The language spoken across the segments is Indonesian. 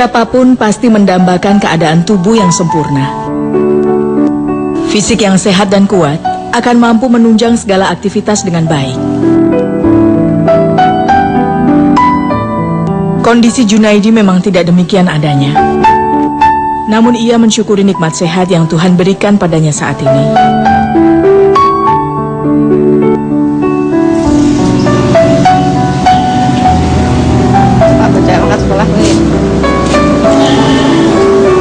Siapapun pasti mendambakan keadaan tubuh yang sempurna. Fisik yang sehat dan kuat akan mampu menunjang segala aktivitas dengan baik. Kondisi Junaidi memang tidak demikian adanya. Namun ia mensyukuri nikmat sehat yang Tuhan berikan padanya saat ini. Pak, bocah angkat sekolah nih.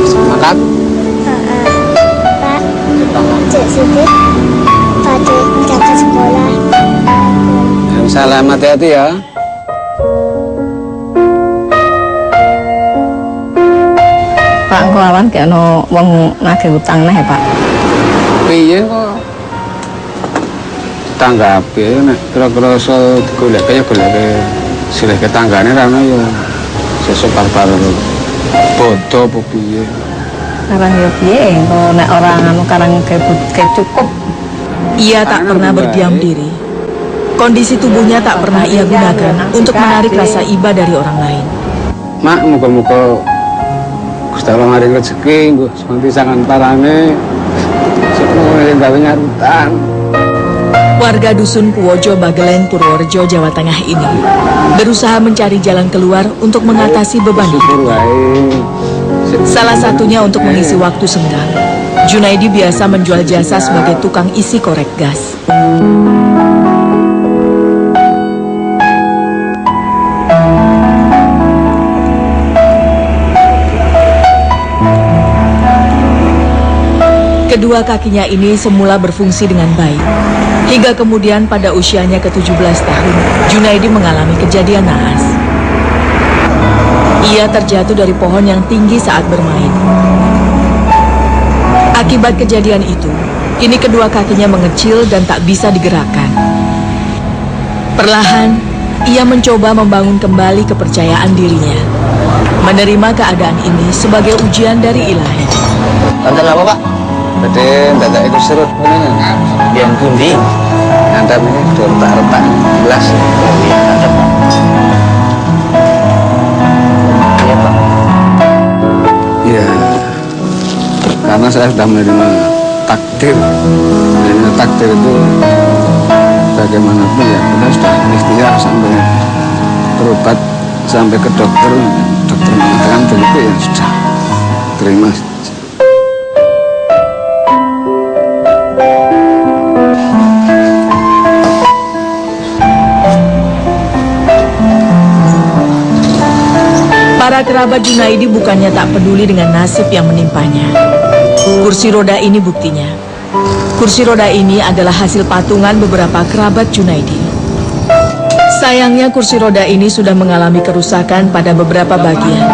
Semangat. Pak, Cik Siti pada menjaga sekolah. Yang salam, hati-hati ya. Pak, kelawan kayak no wong nagih utang nih Pak. Piye kok tanggapi nek kira-kira iso golek silih ketanggane ra ono ya sesuk barbar bodoh apa piye. Karang ya piye kok nek orang anu karang kayak cukup. Ia tak pernah berdiam diri. Kondisi tubuhnya tak pernah ia gunakan untuk menarik rasa iba dari orang lain. Mak, muga-muga Gusti Allah maring rezeki nggo semanti sangan parane. Semoga gawe ngarutan. Warga dusun Puwojo Bagelen, Purworejo, Jawa Tengah ini berusaha mencari jalan keluar untuk mengatasi beban hidup. Salah satunya untuk mengisi waktu senggang. Junaidi biasa menjual jasa sebagai tukang isi korek gas. Kedua kakinya ini semula berfungsi dengan baik. Hingga kemudian pada usianya ke-17 tahun, Junaidi mengalami kejadian naas. Ia terjatuh dari pohon yang tinggi saat bermain. Akibat kejadian itu, kini kedua kakinya mengecil dan tak bisa digerakkan. Perlahan, ia mencoba membangun kembali kepercayaan dirinya. Menerima keadaan ini sebagai ujian dari Ilahi. Tonton apa, Pak? Berarti dadak ikut serut ini yang pundi nandap ini retak-retak belas. Iya, nandap. Iya, Pak. Iya, karena saya sudah menerima takdir. Menerima takdir itu bagaimanapun ya, kita sudah ikhtiar sampai berobat sampai ke dokter. Dokter mengatakan begitu ya sudah terima. Para kerabat Junaidi bukannya tak peduli dengan nasib yang menimpanya. Kursi roda ini buktinya. Kursi roda ini adalah hasil patungan beberapa kerabat Junaidi. Sayangnya kursi roda ini sudah mengalami kerusakan pada beberapa bagian.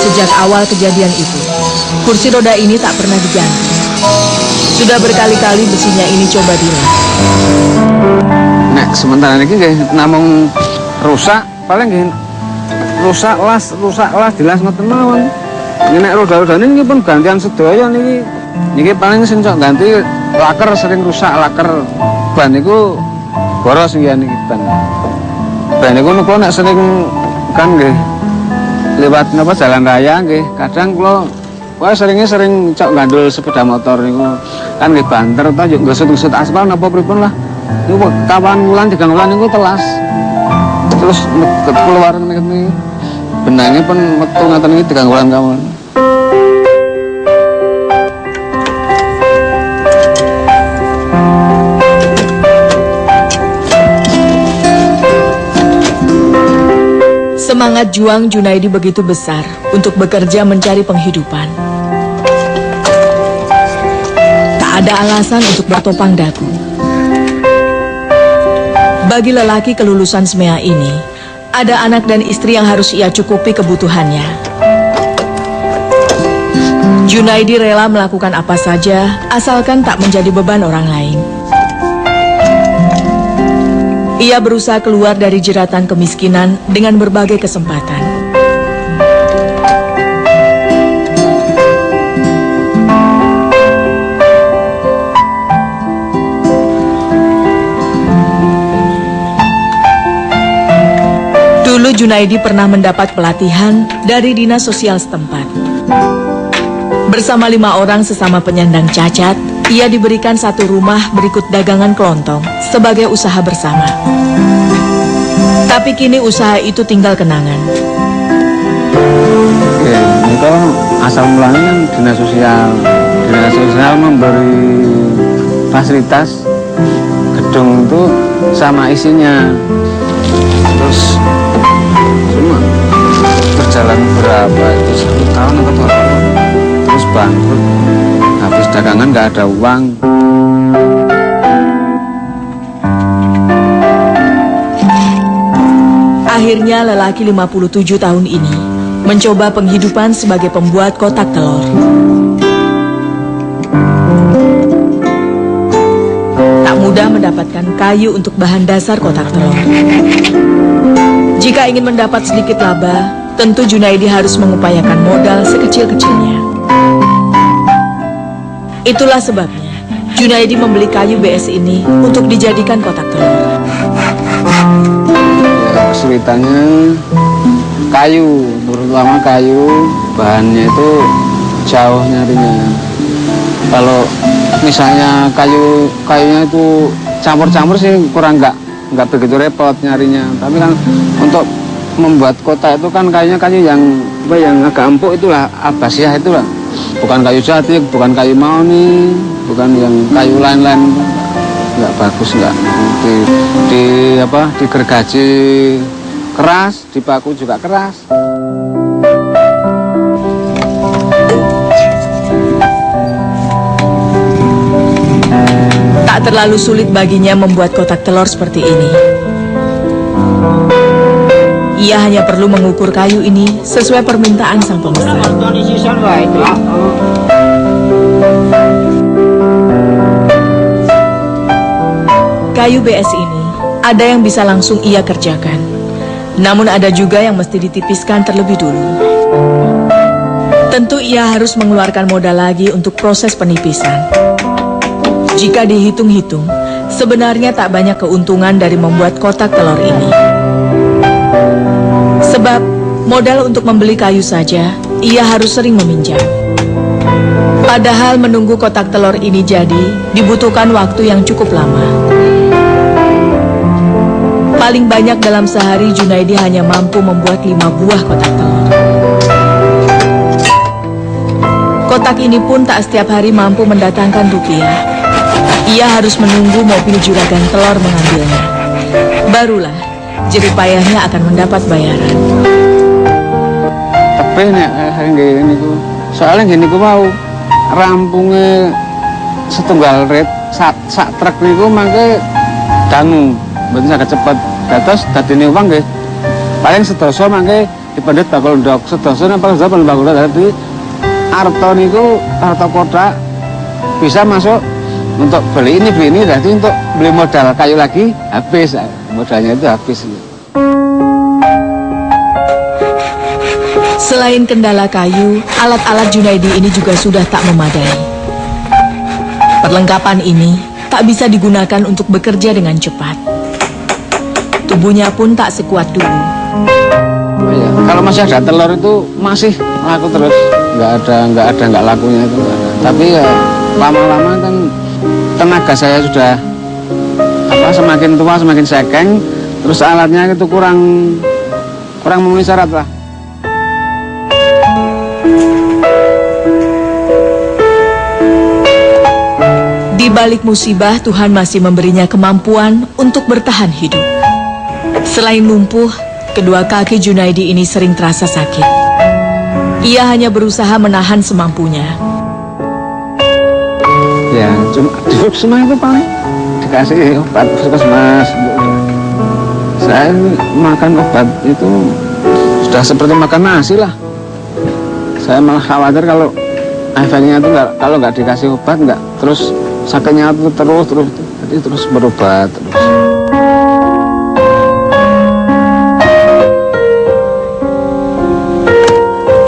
Sejak awal kejadian itu, kursi roda ini tak pernah diganti. Sudah berkali-kali besinya ini coba dilas. Nek sementara ini nggih namung rusak, paling nggih rusak las dilas ngoten mawon. Nek roda-rodane niki pun gantian sedaya niki. Niki paling sing sok ganti laker sering rusak, laker ban niku boros nggih niki ban. Ban niku kula nek sering kan nggih lewat napa jalan raya nggih, kadang kula sering cok gandul sepeda motor niku kan nggih banter ta yo ngesut-ngesut aspal napa pripun lah. Niku kawan wulan 3 wulan niku telas. Terus keluar ngene. Benangnya pun metu ngaten iki 3 wulan kawan. Semangat juang Junaidi begitu besar untuk bekerja mencari penghidupan. Tak ada alasan untuk bertopang dagu. Bagi lelaki kelulusan SMEA ini, ada anak dan istri yang harus ia cukupi kebutuhannya. Junaidi rela melakukan apa saja, asalkan tak menjadi beban orang lain. Ia berusaha keluar dari jeratan kemiskinan dengan berbagai kesempatan. Junaidi pernah mendapat pelatihan dari dinas sosial setempat. Bersama 5 orang sesama penyandang cacat, ia diberikan satu rumah berikut dagangan kelontong sebagai usaha bersama. Tapi kini usaha itu tinggal kenangan. Oke, itu asal mulanya kan dinas sosial. Dinas sosial memberi fasilitas gedung itu sama isinya. Terus cuma berjalan berapa itu 1 tahun atau 2 tahun, terus bangkrut. Habis dagangan nggak ada uang. Akhirnya lelaki 57 tahun ini mencoba penghidupan sebagai pembuat kotak telur. Tak mudah mendapatkan kayu untuk bahan dasar kotak telur. Jika ingin mendapat sedikit laba, tentu Junaidi harus mengupayakan modal sekecil-kecilnya. Itulah sebabnya Junaidi membeli kayu BS ini untuk dijadikan kotak telur. Ya, kesulitannya kayu, terutama kayu, bahannya itu jauh nyarinya. Kalau misalnya kayunya itu campur-campur sih kurang nggak begitu repot nyarinya. Tapi kan untuk membuat kotak itu kan kayunya kayu yang agak empuk, itulah abasiah itulah. Bukan kayu jati, bukan kayu mahoni, bukan yang kayu lain-lain. Nggak bagus, nggak digergaji keras, dipaku juga keras. Tak terlalu sulit baginya membuat kotak telur seperti ini. Ia hanya perlu mengukur kayu ini sesuai permintaan sang pemesan. Kayu BS ini ada yang bisa langsung ia kerjakan, namun ada juga yang mesti ditipiskan terlebih dulu. Tentu ia harus mengeluarkan modal lagi untuk proses penipisan. Jika dihitung-hitung, sebenarnya tak banyak keuntungan dari membuat kotak telur ini. Sebab modal untuk membeli kayu saja, ia harus sering meminjam. Padahal menunggu kotak telur ini jadi, dibutuhkan waktu yang cukup lama. Paling banyak dalam sehari Junaidi hanya mampu membuat 5 buah kotak telur. Kotak ini pun tak setiap hari mampu mendatangkan rupiah. Ia harus menunggu mobil juragan telur mengambilnya. Barulah jerih payahnya akan mendapat bayaran. Tapi nek gini ku, soalnya gini ku mau rampungnya setunggal rit sak truk niku mangke dangu, mboten saged cepet. Dados dadine uang nggih. Paling sedasa mangke dipendet bakul ndok, sedasa napa zaman bakul dadi arto niku arto kotak bisa masuk untuk beli ini, jadi untuk beli modal kayu lagi habis, modalnya itu habis. Selain kendala kayu, alat-alat Junaidi ini juga sudah tak memadai. Perlengkapan ini tak bisa digunakan untuk bekerja dengan cepat. Tubuhnya pun tak sekuat dulu. Oh iya. Kalau masih ada telur itu masih laku terus, nggak lakunya itu. Tapi ya lama-lama kan tenaga saya sudah semakin tua, semakin sekeng, terus alatnya itu kurang memenuhi syarat lah. Di balik musibah, Tuhan masih memberinya kemampuan untuk bertahan hidup. Selain lumpuh, kedua kaki Junaidi ini sering terasa sakit. Ia hanya berusaha menahan semampunya. Ya, cuma di puskesmas itu paling dikasih obat puskesmas. Saya makan obat itu sudah seperti makan nasi lah. Saya malah khawatir kalau efeknya itu kalau nggak dikasih obat terus sakitnya itu terus berobat terus.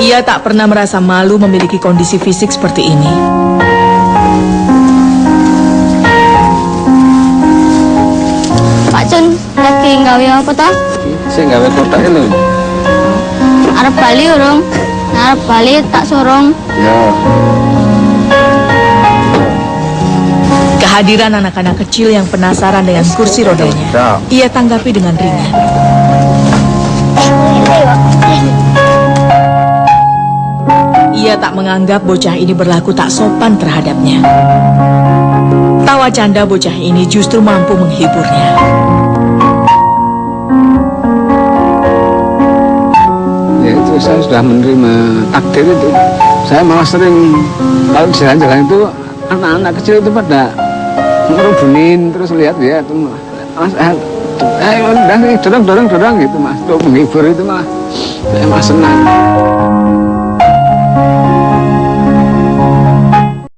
Ia tak pernah merasa malu memiliki kondisi fisik seperti ini. Pak Cun, lagi gawe apa toh? Sing gawe kotak lho. Arep bali urung? Arep bali tak sorong. Ya. Kehadiran anak-anak kecil yang penasaran dengan kursi rodanya, ia tanggapi dengan ringan. Ia tak menganggap bocah ini berlaku tak sopan terhadapnya. Tawa canda bocah ini justru mampu menghiburnya. Ya itu saya sudah menerima takdir itu. Saya malah sering kalau jalan-jalan itu anak-anak kecil itu pada ngerubunin terus lihat dia itu mas udah nih dorong gitu mas untuk menghibur itu malah saya malah senang.